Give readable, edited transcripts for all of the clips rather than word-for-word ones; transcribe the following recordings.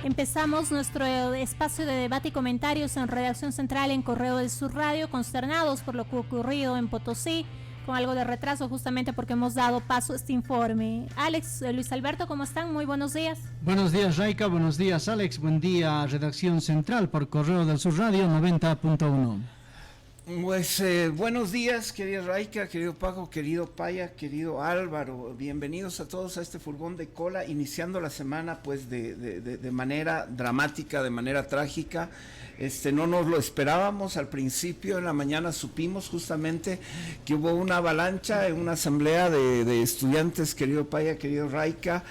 Empezamos nuestro espacio de debate y comentarios en Redacción Central en Correo del Sur Radio, consternados por lo que ocurrido en Potosí, con algo de retraso justamente porque hemos dado paso a este informe. Alex, Luis Alberto, ¿cómo están? Muy buenos días. Buenos días, Raika, buenos días, Alex, buen día, Redacción Central por Correo del Sur Radio 90.1. Pues buenos días, querida Raika, querido Paco, querido Paya, querido Álvaro, bienvenidos a todos a este furgón de cola, iniciando la semana pues de manera dramática, de manera trágica. No nos lo esperábamos al principio, en la mañana supimos justamente que hubo una avalancha en una asamblea de estudiantes, querido Paya, querido Raika,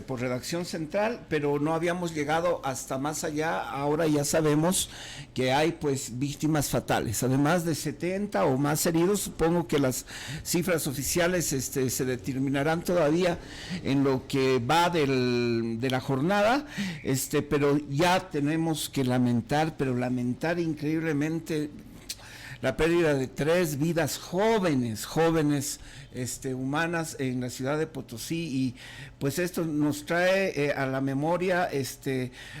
por Redacción Central, pero no habíamos llegado hasta más allá. Ahora ya sabemos que hay pues víctimas fatales, además de 70 o más heridos. Supongo que las cifras oficiales se determinarán todavía en lo que va de la jornada, pero ya tenemos que lamentar increíblemente la pérdida de 3 vidas jóvenes humanas en la ciudad de Potosí, y pues esto nos trae a la memoria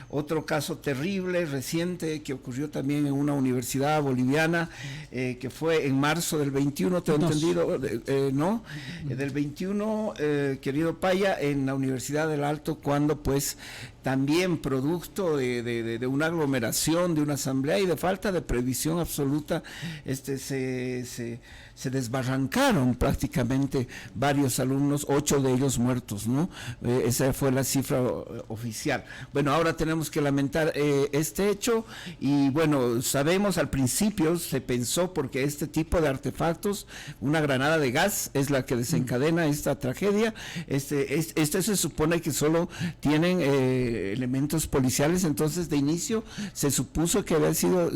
otro caso terrible reciente que ocurrió también en una universidad boliviana, que fue en marzo del 21, tengo entendido, ¿no? Del 21, querido Paya, en la Universidad del Alto, cuando pues también producto de una aglomeración, de una asamblea y de falta de previsión absoluta, se desbarrancaron prácticamente varios alumnos, 8 de ellos muertos, ¿no? Esa fue la cifra oficial. Bueno, ahora tenemos que lamentar este hecho, y bueno, sabemos, al principio se pensó, porque este tipo de artefactos, una granada de gas es la que desencadena esta tragedia. Se supone que solo tienen elementos policiales, entonces de inicio se supuso que había sido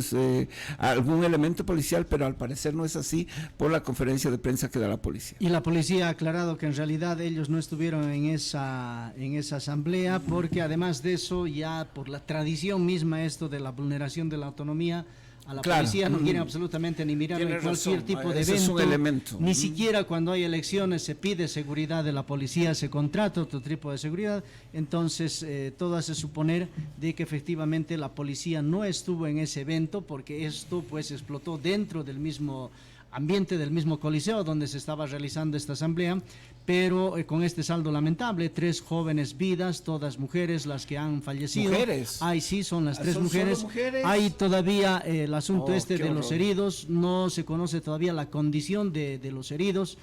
algún elemento policial, pero al parecer no es así por la conferencia de prensa que da la policía. Y la policía ha aclarado que en realidad ellos no estuvieron en esa asamblea, porque además de eso, ya por la tradición misma, esto de la vulneración de la autonomía, a la policía no quieren absolutamente ni mirar en cualquier tipo de evento. Es un elemento. Ni siquiera cuando hay elecciones se pide seguridad de la policía, se contrata otro tipo de seguridad. Entonces todo hace suponer de que efectivamente la policía no estuvo en ese evento, porque esto pues explotó dentro del mismo ambiente del mismo coliseo donde se estaba realizando esta asamblea, pero con este saldo lamentable: 3 jóvenes vidas, todas mujeres las que han fallecido. ¿Mujeres? Ay, sí, son las 3 mujeres. Hay todavía el asunto de los heridos, no se conoce todavía la condición de los heridos.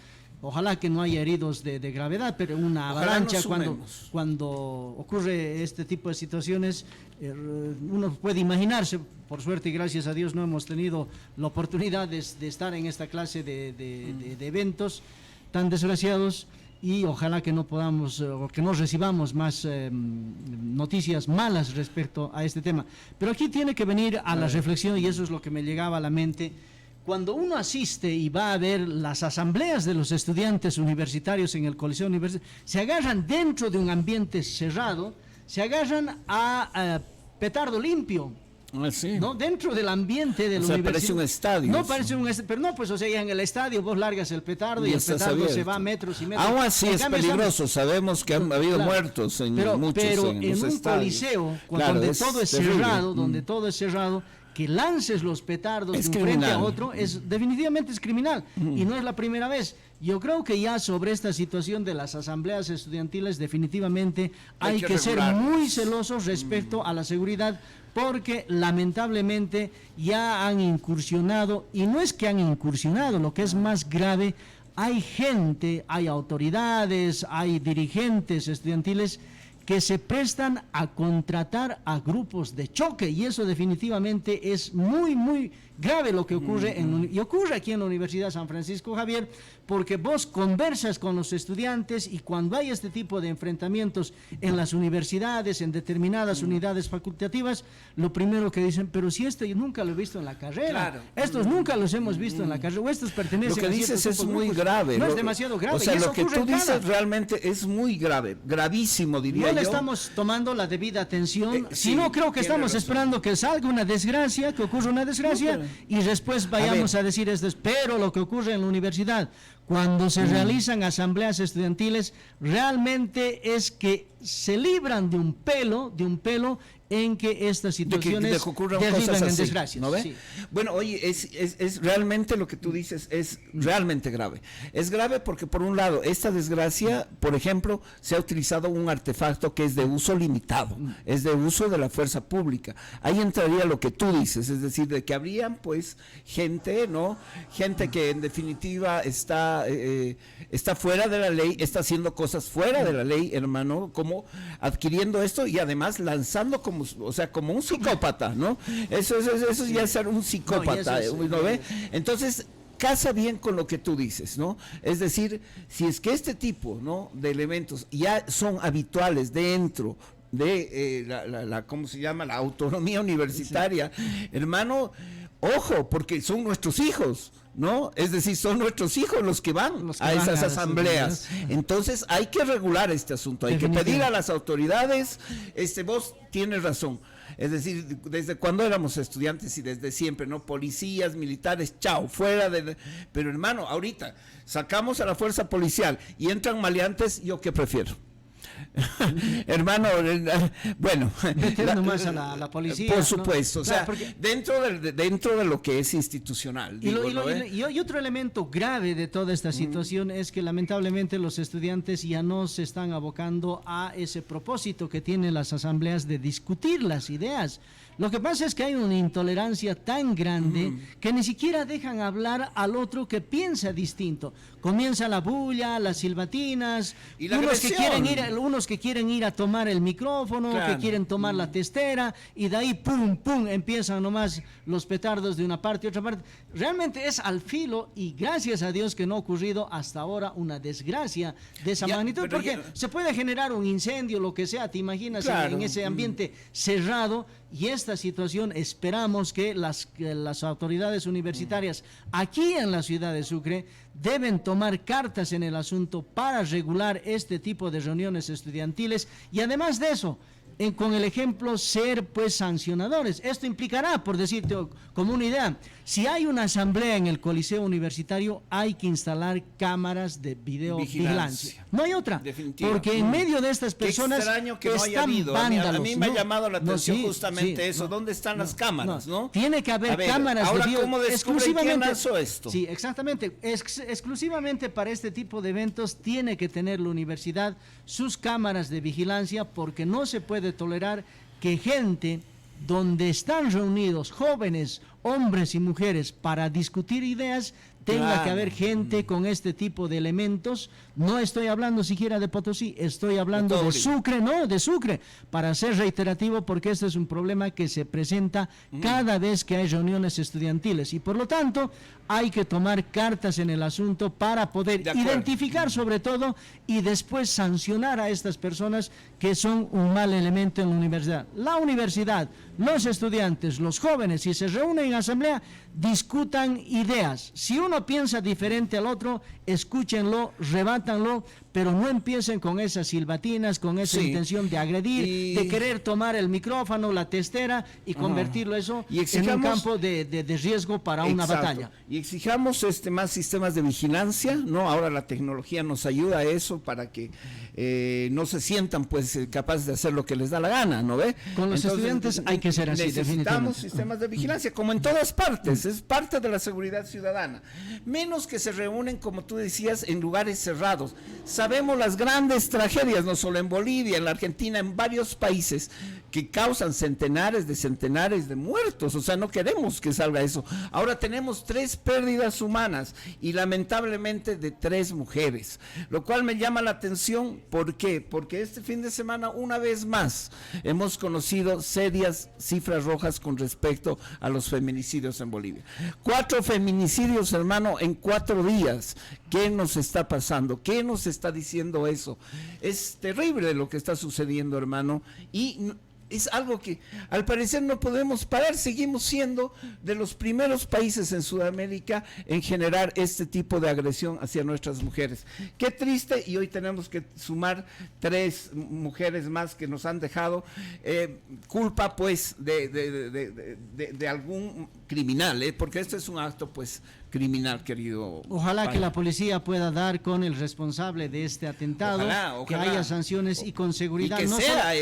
Ojalá que no haya heridos de gravedad, pero una avalancha, cuando ocurre este tipo de situaciones, uno puede imaginarse. Por suerte y gracias a Dios no hemos tenido la oportunidad de estar en esta clase de eventos tan desgraciados, y ojalá que no podamos, o que no recibamos más noticias malas respecto a este tema. Pero aquí tiene que venir a la reflexión, y eso es lo que me llegaba a la mente. Cuando uno asiste y va a ver las asambleas de los estudiantes universitarios en el Coliseo Universitario, se agarran dentro de un ambiente cerrado, se agarran a petardo limpio. Sí. No, dentro del ambiente de la universidad. Parece un estadio. No parece un estadio, pero no, pues, o sea, ya en el estadio vos largas el petardo y el petardo abierto. Se va a metros y metros. Aún así es peligroso, sabemos que han habido muertos en muchos pero en un estadios. Coliseo, donde todo es terrible. Cerrado, donde todo es cerrado, que lances los petardos de un frente a otro, definitivamente es criminal, y no es la primera vez. Yo creo que ya sobre esta situación de las asambleas estudiantiles definitivamente hay que ser muy celosos respecto a la seguridad, porque lamentablemente ya han incursionado, y no es que han incursionado, lo que es más grave, hay gente, hay autoridades, hay dirigentes estudiantiles que se prestan a contratar a grupos de choque, y eso definitivamente es muy, muy grave lo que ocurre y ocurre aquí en la Universidad San Francisco Javier, porque vos conversas con los estudiantes, y cuando hay este tipo de enfrentamientos en las universidades, en determinadas unidades facultativas, lo primero que dicen: pero si esto yo nunca lo he visto en la carrera, estos nunca los hemos visto en la carrera, o estos pertenecen a... Lo que dices es muy grave. No es demasiado grave. O sea, lo que tú dices realmente es muy grave, gravísimo, diría yo. No le estamos tomando la debida atención, sino creo que estamos esperando que salga una desgracia, que ocurra una desgracia, y después vayamos a decir esto. Pero lo que ocurre en la universidad, cuando se realizan asambleas estudiantiles, realmente es que se libran de un pelo en que estas situaciones de que ocurran cosas en así, desgracias. ¿no ve? Sí. Bueno, oye, es realmente lo que tú dices, es realmente grave. Es grave porque, por un lado, esta desgracia, por ejemplo, se ha utilizado un artefacto que es de uso limitado, es de uso de la fuerza pública. Ahí entraría lo que tú dices, es decir, de que habrían, pues, gente, ¿no? Gente que en definitiva está fuera de la ley, está haciendo cosas fuera de la ley, hermano, como adquiriendo esto y además lanzando como un psicópata, ¿no? Eso ya es ser un psicópata, ¿no ve? Entonces, casa bien con lo que tú dices, ¿no? Es decir, si es que este tipo, ¿no?, de elementos ya son habituales dentro de ¿cómo se llama?, la autonomía universitaria, hermano, ojo, porque son nuestros hijos, ¿no? Es decir, son nuestros hijos los que van a esas asambleas. Entonces hay que regular este asunto, hay que pedir a las autoridades, vos tienes razón. Es decir, desde cuando éramos estudiantes y desde siempre, ¿no? Policías, militares, chao, fuera de... Pero hermano, ahorita sacamos a la fuerza policial y entran maleantes, ¿yo qué prefiero? Hermano, bueno, metiendo más a la policía, por supuesto, ¿no? o sea, porque dentro de lo que es institucional. Y otro elemento grave de toda esta situación es que lamentablemente los estudiantes ya no se están abocando a ese propósito que tienen las asambleas de discutir las ideas. Lo que pasa es que hay una intolerancia tan grande que ni siquiera dejan hablar al otro que piensa distinto. Comienza la bulla, las silbatinas, y la unos que quieren ir a tomar el micrófono, claro, que quieren tomar la testera, y de ahí pum, pum, empiezan nomás los petardos de una parte y otra parte. Realmente es al filo, y gracias a Dios que no ha ocurrido hasta ahora una desgracia de esa magnitud, porque se puede generar un incendio, lo que sea, te imaginas, claro, en ese ambiente cerrado. Y esta situación esperamos que las autoridades universitarias aquí en la ciudad de Sucre deben tomar cartas en el asunto para regular este tipo de reuniones estudiantiles, y además de eso, con el ejemplo, ser pues sancionadores. Esto implicará, por decirte como una idea, si hay una asamblea en el Coliseo Universitario, hay que instalar cámaras de videovigilancia. No hay otra, porque en medio de estas personas qué extraño que no haya habido. Vándalos, a mí me ha llamado la atención justamente eso. ¿Dónde están las cámaras? ¿No? Tiene que haber cámaras ahora, de video. ¿cómo descubren quién lanzó esto? Sí, exactamente. Exclusivamente para este tipo de eventos tiene que tener la universidad sus cámaras de vigilancia, porque no se puede tolerar que gente donde están reunidos jóvenes, hombres y mujeres para discutir ideas, tenga que haber gente con este tipo de elementos. No estoy hablando siquiera de Potosí, estoy hablando de Sucre, de Sucre, para ser reiterativo, porque este es un problema que se presenta cada vez que hay reuniones estudiantiles, y por lo tanto hay que tomar cartas en el asunto para poder identificar sobre todo y después sancionar a estas personas que son un mal elemento en la universidad. La universidad, los estudiantes, los jóvenes, si se reúnen en asamblea, discutan ideas. Si uno piensa diferente al otro, escúchenlo, rebátanlo, pero no empiecen con esas silbatinas, con esa intención de agredir, de querer tomar el micrófono, la testera y convertirlo eso en un campo de riesgo para una batalla. Y exijamos más sistemas de vigilancia, ¿no? Ahora la tecnología nos ayuda a eso para que no se sientan pues capaces de hacer lo que les da la gana, ¿no ve? Con los estudiantes hay que ser así, necesitamos sistemas de vigilancia, como en todas partes, es parte de la seguridad ciudadana. Menos que se reúnen, como tú decías, en lugares cerrados. Sabemos las grandes tragedias, no solo en Bolivia, en la Argentina, en varios países, que causan centenares de muertos. O sea, no queremos que salga eso. Ahora tenemos 3 pérdidas humanas y lamentablemente de 3 mujeres, lo cual me llama la atención. ¿Por qué? Porque este fin de semana, una vez más, hemos conocido serias cifras rojas con respecto a los feminicidios en Bolivia. 4 feminicidios, hermano, en 4 días. ¿Qué nos está pasando? ¿Qué nos está diciendo eso? Es terrible lo que está sucediendo, hermano, y es algo que al parecer no podemos parar. Seguimos siendo de los primeros países en Sudamérica en generar este tipo de agresión hacia nuestras mujeres. Qué triste, y hoy tenemos que sumar 3 mujeres más que nos han dejado culpa pues de algún criminal, porque esto es un acto pues criminal, querido. Ojalá que la policía pueda dar con el responsable de este atentado, ojalá. Que haya sanciones y con seguridad. Y que no sea a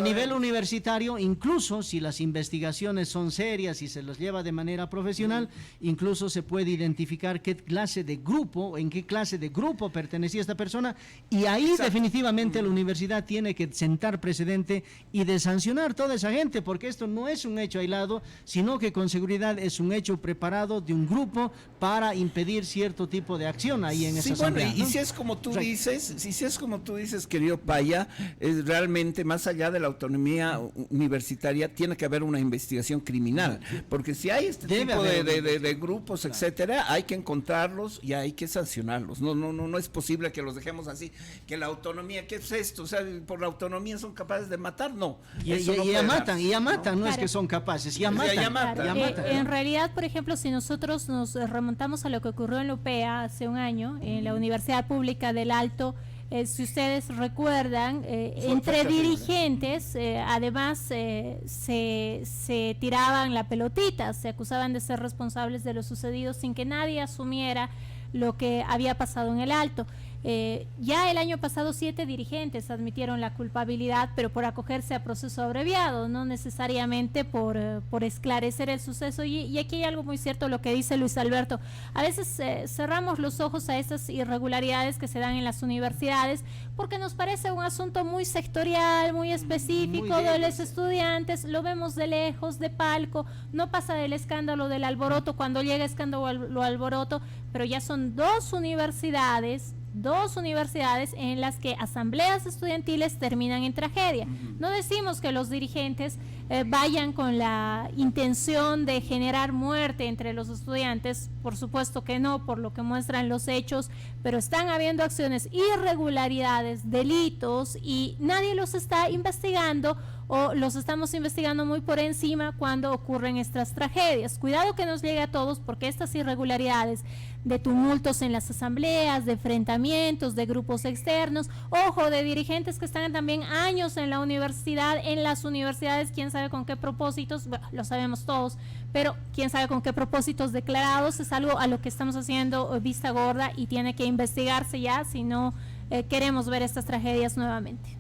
nivel universitario, incluso si las investigaciones son serias y se los lleva de manera profesional, incluso se puede identificar qué clase de grupo, en qué clase de grupo pertenecía esta persona, y ahí definitivamente la universidad tiene que sentar precedente y de sancionar toda esa gente, porque esto no es un hecho aislado, sino que con seguridad es un hecho preparado de un grupo para impedir cierto tipo de acción ahí en esa asamblea. Y si es como tú dices, querido Paya, es realmente más allá de la autonomía universitaria tiene que haber una investigación criminal, porque si hay este tipo de grupos, etcétera, hay que encontrarlos y hay que sancionarlos. No es posible que los dejemos así, que la autonomía, ¿qué es esto? O sea, por la autonomía son capaces de matar, no. Ya matan, no es que son capaces, ya matan. En realidad, por ejemplo, si nosotros nos remontamos a lo que ocurrió en la UPEA hace un año, en la Universidad Pública del Alto, si ustedes recuerdan, entre dirigentes, además se tiraban la pelotita, se acusaban de ser responsables de lo sucedido sin que nadie asumiera lo que había pasado en el Alto. Ya el año pasado 7 dirigentes admitieron la culpabilidad, pero por acogerse a proceso abreviado, no necesariamente por esclarecer el suceso. Y aquí hay algo muy cierto lo que dice Luis Alberto. A veces cerramos los ojos a esas irregularidades que se dan en las universidades porque nos parece un asunto muy sectorial, muy específico de los estudiantes, lo vemos de lejos, de palco, no pasa del escándalo del alboroto, cuando llega escándalo lo alboroto, pero ya son dos universidades en las que asambleas estudiantiles terminan en tragedia. No decimos que los dirigentes vayan con la intención de generar muerte entre los estudiantes, por supuesto que no, por lo que muestran los hechos, pero están habiendo acciones, irregularidades, delitos, y nadie los está investigando, o los estamos investigando muy por encima cuando ocurren estas tragedias. Cuidado que nos llegue a todos, porque estas irregularidades de tumultos en las asambleas, de enfrentamientos, de grupos externos, ojo, de dirigentes que están también años en la universidad, en las universidades, quién sabe con qué propósitos, bueno, lo sabemos todos, pero quién sabe con qué propósitos declarados, es algo a lo que estamos haciendo vista gorda y tiene que investigarse ya, si no queremos ver estas tragedias nuevamente.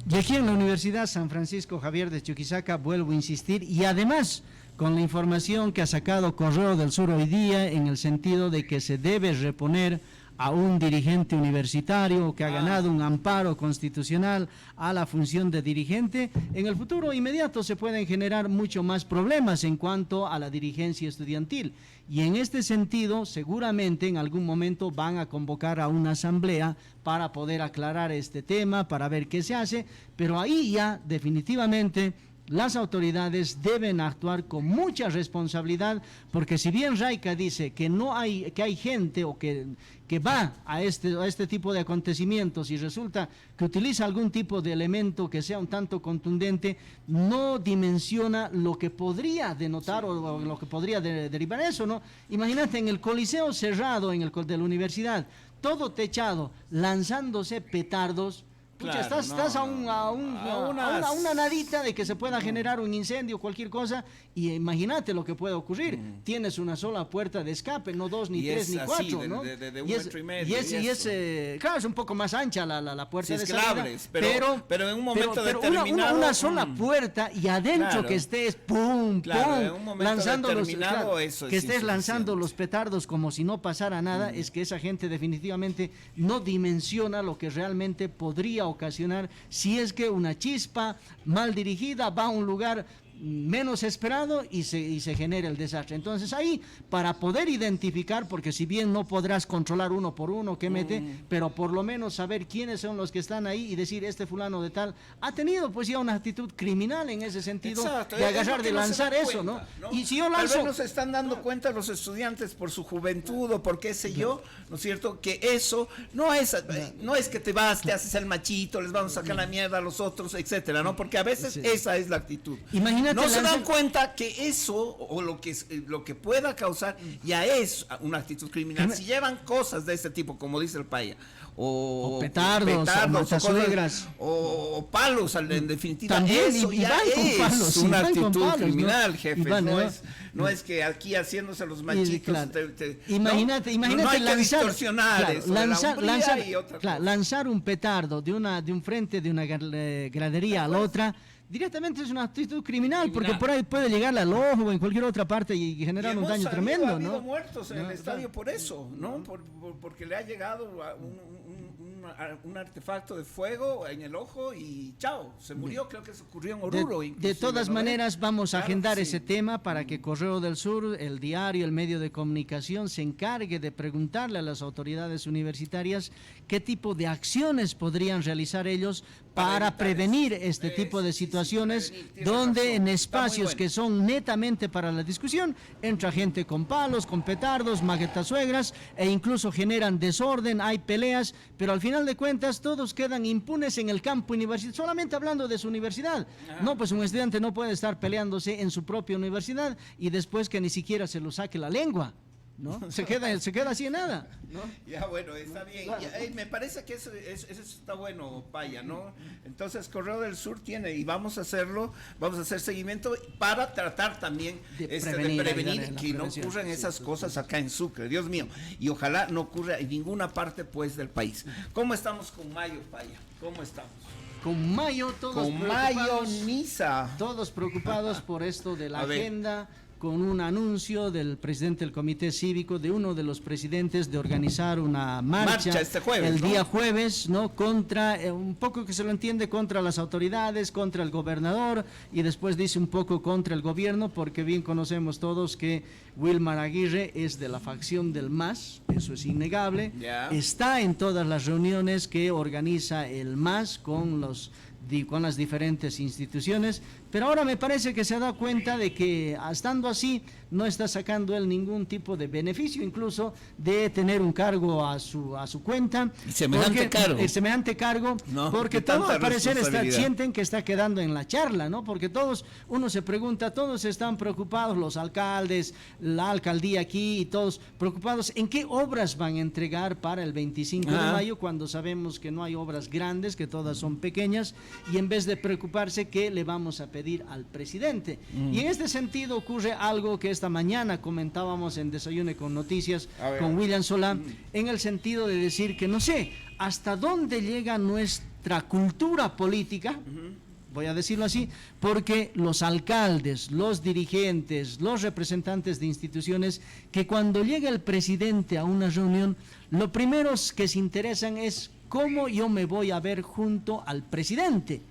Y aquí en la Universidad San Francisco Javier de Chuquisaca, vuelvo a insistir, y además con la información que ha sacado Correo del Sur hoy día, en el sentido de que se debe reponer a un dirigente universitario que ha ganado un amparo constitucional a la función de dirigente, en el futuro inmediato se pueden generar mucho más problemas en cuanto a la dirigencia estudiantil. Y en este sentido, seguramente en algún momento van a convocar a una asamblea para poder aclarar este tema, para ver qué se hace, pero ahí ya definitivamente las autoridades deben actuar con mucha responsabilidad, porque si bien Raica dice que hay gente o que va a este tipo de acontecimientos y resulta que utiliza algún tipo de elemento que sea un tanto contundente, no dimensiona lo que podría denotar o lo que podría derivar eso, ¿no? Imagínate en el coliseo cerrado de la universidad, todo techado, lanzándose petardos. Pucha, claro, estás a una nadita de que se pueda generar un incendio, cualquier cosa, y imagínate lo que puede ocurrir. Tienes una sola puerta de escape, no dos, ni tres, ni cuatro, ¿no? De un metro y medio. Claro, es un poco más ancha la puerta de salida, pero en un momento determinado... Una sola puerta y adentro, claro, que estés pum, lanzando los petardos como si no pasara nada, es que esa gente definitivamente no dimensiona lo que realmente podría ocasionar si es que una chispa mal dirigida va a un lugar menos esperado y se genera el desastre. Entonces ahí, para poder identificar, porque si bien no podrás controlar uno por uno que mete, pero por lo menos saber quiénes son los que están ahí y decir, este fulano de tal ha tenido pues ya una actitud criminal en ese sentido. Exacto, de agarrar, de lanzar eso, ¿no? Y si yo lanzo... Tal vez no se están dando cuenta los estudiantes por su juventud o por qué sé yo, ¿no es cierto? Que eso no es que te vas, te haces el machito, les vamos a sacar la mierda a los otros, etcétera, ¿no? Porque a veces esa es la actitud. Imagínate no se dan cuenta que eso, o lo que pueda causar, ya es una actitud criminal. Si llevan cosas de este tipo, como dice el Paya, o petardos, o matasuegras, o palos, en definitiva, también, eso ya es palos, una actitud palos, criminal, ¿no? jefe. No es que aquí haciéndose los machitos. Claro. Imagínate no hay que distorsionar eso, lanzar un petardo de un frente de una gradería a la otra. Directamente es una actitud criminal, porque por ahí puede llegarle al ojo o en cualquier otra parte y generar un daño tremendo, ¿no? Ha habido muertos en el estadio por eso, ¿no? Porque le ha llegado un artefacto de fuego en el ojo y chao, se murió. Creo que se ocurrió en Oruro. De todas maneras, vamos a agendar ese tema para que Correo del Sur, el diario, el medio de comunicación, se encargue de preguntarle a las autoridades universitarias qué tipo de acciones podrían realizar ellos para prevenir este tipo de situaciones, donde en espacios que son netamente para la discusión, entra gente con palos, con petardos, maguetasuegras, e incluso generan desorden, hay peleas, pero al final de cuentas todos quedan impunes en el campo universitario, solamente hablando de su universidad. No, pues un estudiante no puede estar peleándose en su propia universidad y después que ni siquiera se lo saque la lengua, ¿no? Se queda así en nada, ¿no? Ya, bueno, está bien. Claro. Me parece que eso está bueno, Paya, ¿no? Entonces, Correo del Sur tiene, y vamos a hacer seguimiento para tratar también de prevenir que no ocurran esas cosas acá en Sucre, Dios mío. Y ojalá no ocurra en ninguna parte, pues, del país. ¿Cómo estamos con mayo, Paya? ¿Cómo estamos? Con mayo, todos preocupados por esto de la agenda, con un anuncio del presidente del Comité Cívico, de uno de los presidentes, de organizar una marcha este jueves, el día jueves, ¿no? Contra, un poco que se lo entiende, contra las autoridades, contra el gobernador, y después dice un poco contra el gobierno, porque bien conocemos todos que Wilmar Aguirre es de la facción del MAS, eso es innegable, está en todas las reuniones que organiza el MAS con las diferentes instituciones, pero ahora me parece que se ha dado cuenta de que estando así no está sacando él ningún tipo de beneficio, incluso de tener un cargo a su cuenta. Semejante cargo, no, porque todos al parecer sienten que está quedando en la charla, ¿no? Porque uno se pregunta, todos están preocupados, los alcaldes, la alcaldía aquí y todos preocupados en qué obras van a entregar para el 25 de mayo, cuando sabemos que no hay obras grandes, que todas son pequeñas, y en vez de preocuparse, ¿qué le vamos a pedir al presidente? Y en este sentido ocurre algo que esta mañana comentábamos en Desayune con Noticias con William Solá, en el sentido de decir que no sé hasta dónde llega nuestra cultura política, voy a decirlo así, porque los alcaldes, los dirigentes, los representantes de instituciones, que cuando llega el presidente a una reunión, lo primero que se interesan es cómo yo me voy a ver junto al presidente.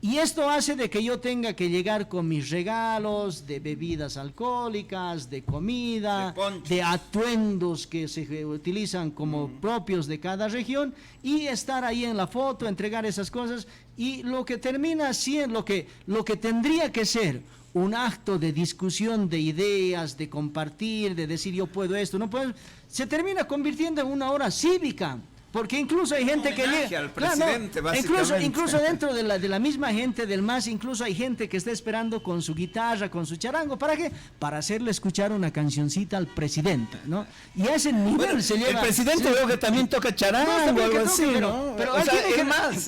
Y esto hace de que yo tenga que llegar con mis regalos de bebidas alcohólicas, de comida, de atuendos que se utilizan como propios de cada región, y estar ahí en la foto, entregar esas cosas, y lo que termina siendo, lo que tendría que ser un acto de discusión de ideas, de compartir, de decir yo puedo esto, no puedo, se termina convirtiendo en una hora cívica. Porque incluso hay gente que llega al presidente, incluso dentro de la misma gente del MAS, incluso hay gente que está esperando con su guitarra, con su charango. ¿Para qué? Para hacerle escuchar una cancioncita al presidente, ¿no? Y a ese nivel se lleva. El presidente veo que también toca charango, algo así, ¿no? Pero o sea,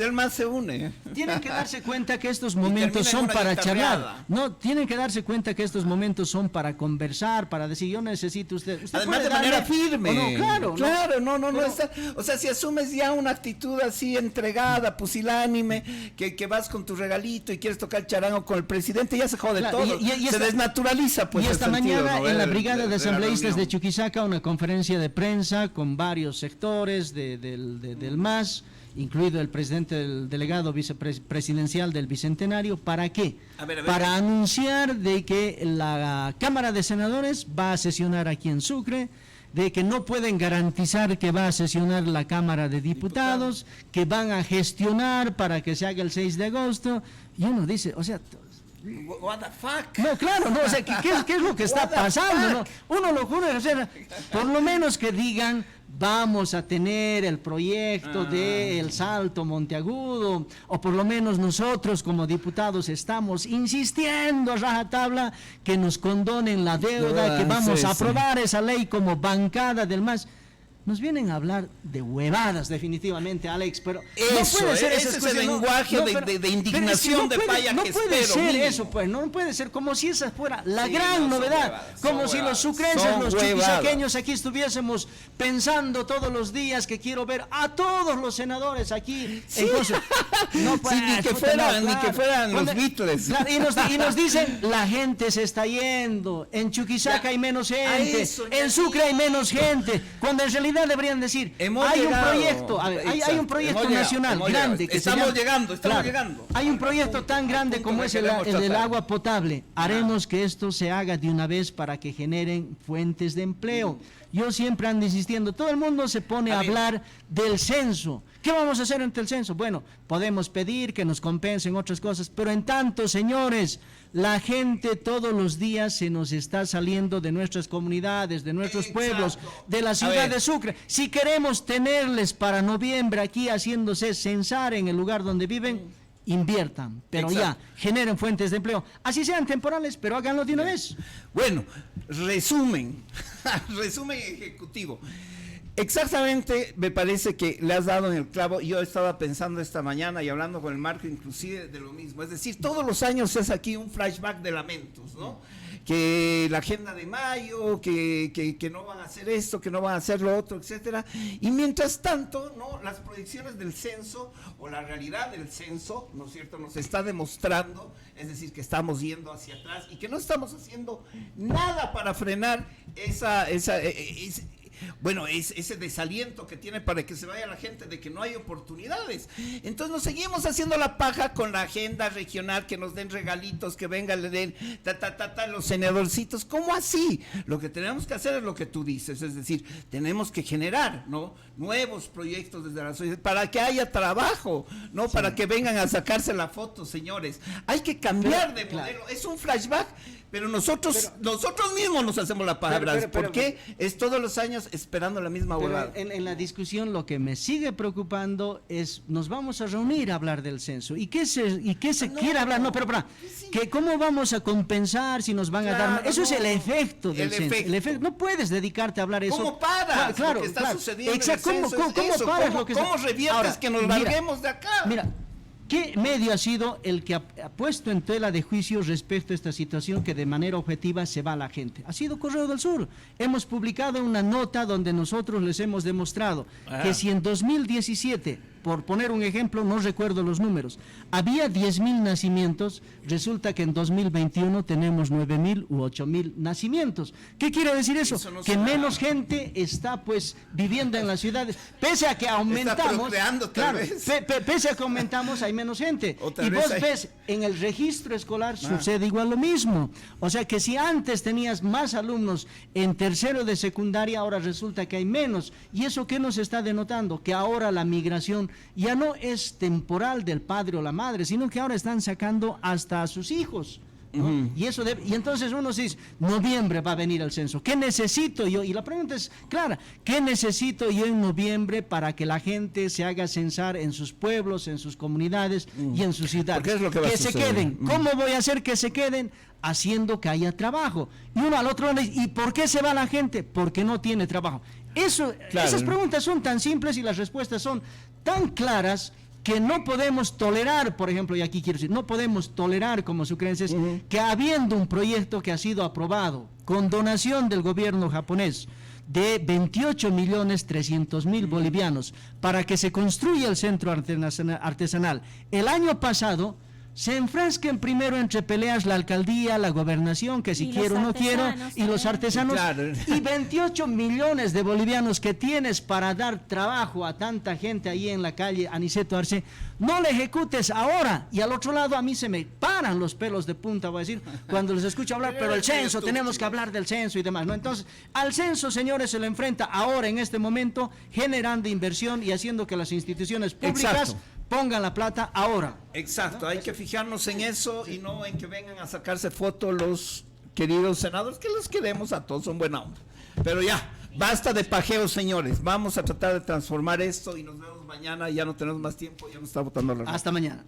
el MAS se une. Tienen que darse cuenta que estos momentos son para charlar. No, tienen que darse cuenta que estos momentos son para conversar, para decir yo necesito usted además de manera firme. Claro, no está. O sea, si asumes ya una actitud así entregada, pusilánime, que vas con tu regalito y quieres tocar charango con el presidente, ya se jode todo, se desnaturaliza, pues. Y esta mañana en la Brigada de Asambleístas de Chuquisaca, una conferencia de prensa con varios sectores del MAS, incluido el presidente del delegado vicepresidencial del Bicentenario. ¿Para qué? Para anunciar de que la Cámara de Senadores va a sesionar aquí en Sucre, de que no pueden garantizar que va a sesionar la Cámara de Diputados, que van a gestionar para que se haga el 6 de agosto, y uno dice, o sea, What the fuck? No, claro, no, o sea, ¿qué es lo que está pasando? ¿No? Uno lo jura, o sea, por lo menos que digan, vamos a tener el proyecto de El Salto Monteagudo, o por lo menos nosotros como diputados estamos insistiendo a rajatabla que nos condonen la deuda, que vamos a aprobar esa ley como bancada del MAS. Nos vienen a hablar de huevadas, definitivamente, Alex, pero eso, no puede ser ese es el lenguaje de indignación de Paya no que puede espero, ser mínimo. eso, pues, no puede ser como si esa fuera la gran novedad, huevadas, como si huevadas, los sucrenses, los huevadas. chuquisaqueños aquí estuviésemos pensando todos los días que quiero ver a todos los senadores aquí. Sí. No, pues, Sí, ni que fueran los Beatles. Claro, y nos dicen, la gente se está yendo, en Chuquisaca hay menos gente, en Sucre hay menos gente, cuando en realidad deberían decir, hay un proyecto, hay un proyecto nacional grande que estamos se llama, llegando. hay un proyecto tan grande como es el del agua potable. Haremos que esto se haga de una vez para que generen fuentes de empleo. Yo siempre ando insistiendo, todo el mundo se pone a hablar del censo. ¿Qué vamos a hacer ante el censo? Bueno, podemos pedir que nos compensen otras cosas, pero en tanto, señores, la gente todos los días se nos está saliendo de nuestras comunidades, de nuestros pueblos, de la ciudad de Sucre. Si queremos tenerles para noviembre aquí haciéndose censar en el lugar donde viven, inviertan, pero ya, generen fuentes de empleo, así sean temporales, pero háganlo de una vez. Bueno, resumen ejecutivo. Exactamente, me parece que le has dado en el clavo. Yo estaba pensando esta mañana y hablando con el Marco inclusive de lo mismo, es decir, todos los años es aquí un flashback de lamentos, ¿no? Que la agenda de mayo, que no van a hacer esto, que no van a hacer lo otro, etcétera. Y mientras tanto, ¿no? Las proyecciones del censo o la realidad del censo, ¿no es cierto?, nos está demostrando, es decir, que estamos yendo hacia atrás y que no estamos haciendo nada para frenar ese desaliento que tiene para que se vaya la gente de que no hay oportunidades. Entonces nos seguimos haciendo la paja con la agenda regional, que nos den regalitos, que vengan, le den los senadorcitos. ¿Cómo así? Lo que tenemos que hacer es lo que tú dices, es decir, tenemos que generar, ¿no?, nuevos proyectos desde la sociedad para que haya trabajo, ¿no? Sí. Para que vengan a sacarse la foto, señores. Hay que cambiar de modelo. Es un flashback, pero nosotros mismos nos hacemos la paja. ¿Por qué? Es todos los años esperando la misma huevada. En la discusión lo que me sigue preocupando es, nos vamos a reunir a hablar del censo. ¿Y qué se quiere hablar? No, pero que ¿cómo vamos a compensar si nos van a dar? Eso es el efecto del censo. El efecto. No puedes dedicarte a hablar eso. ¿Cómo paras lo que está sucediendo? Exacto. ¿Cómo paras lo que está? ¿Cómo reviertes ahora, que nos larguemos de acá? Mira, ¿qué medio ha sido el que ha puesto en tela de juicio respecto a esta situación que de manera objetiva se va a la gente? Ha sido Correo del Sur. Hemos publicado una nota donde nosotros les hemos demostrado que si en 2017, por poner un ejemplo, no recuerdo los números, había 10,000 nacimientos, resulta que en 2021 tenemos 9,000 u 8,000 nacimientos. ¿Qué quiere decir eso? Que menos gente está pues viviendo en las ciudades, pese a que aumentamos, pese a que aumentamos hay menos gente. Y vos ves, en el registro escolar sucede igual lo mismo. O sea que si antes tenías más alumnos en tercero de secundaria, ahora resulta que hay menos. ¿Y eso qué nos está denotando? Que ahora la migración ya no es temporal del padre o la madre, sino que ahora están sacando hasta a sus hijos, ¿no? Y entonces uno dice, noviembre va a venir el censo, ¿qué necesito yo? Y la pregunta es clara, ¿qué necesito yo en noviembre para que la gente se haga censar en sus pueblos, en sus comunidades y en sus ciudades? ¿Qué es lo que va a se queden. ¿Cómo voy a hacer que se queden? Haciendo que haya trabajo. Y uno al otro dice, ¿y por qué se va la gente? Porque no tiene trabajo. Esas preguntas son tan simples y las respuestas son tan claras que no podemos tolerar, por ejemplo, y aquí quiero decir, no podemos tolerar como sucrenses que habiendo un proyecto que ha sido aprobado con donación del gobierno japonés de 28.300.000 bolivianos para que se construya el centro artesanal, el año pasado se enfrasquen primero entre peleas la alcaldía, la gobernación, que si quiero o no quiero, y los artesanos, y 28 millones de bolivianos que tienes para dar trabajo a tanta gente ahí en la calle Aniceto Arce, no le ejecutes ahora. Y al otro lado a mí se me paran los pelos de punta, voy a decir, cuando les escucho hablar, pero el censo, tenemos que hablar del censo y demás, ¿no? Entonces, al censo, señores, se lo enfrenta ahora, en este momento, generando inversión y haciendo que las instituciones públicas pongan la plata ahora. Exacto, hay que fijarnos en eso y no en que vengan a sacarse fotos los queridos senadores, que los queremos a todos, son buena onda. Pero ya, basta de pajeos, señores. Vamos a tratar de transformar esto y nos vemos mañana. Ya no tenemos más tiempo, ya nos está botando la Hasta mañana.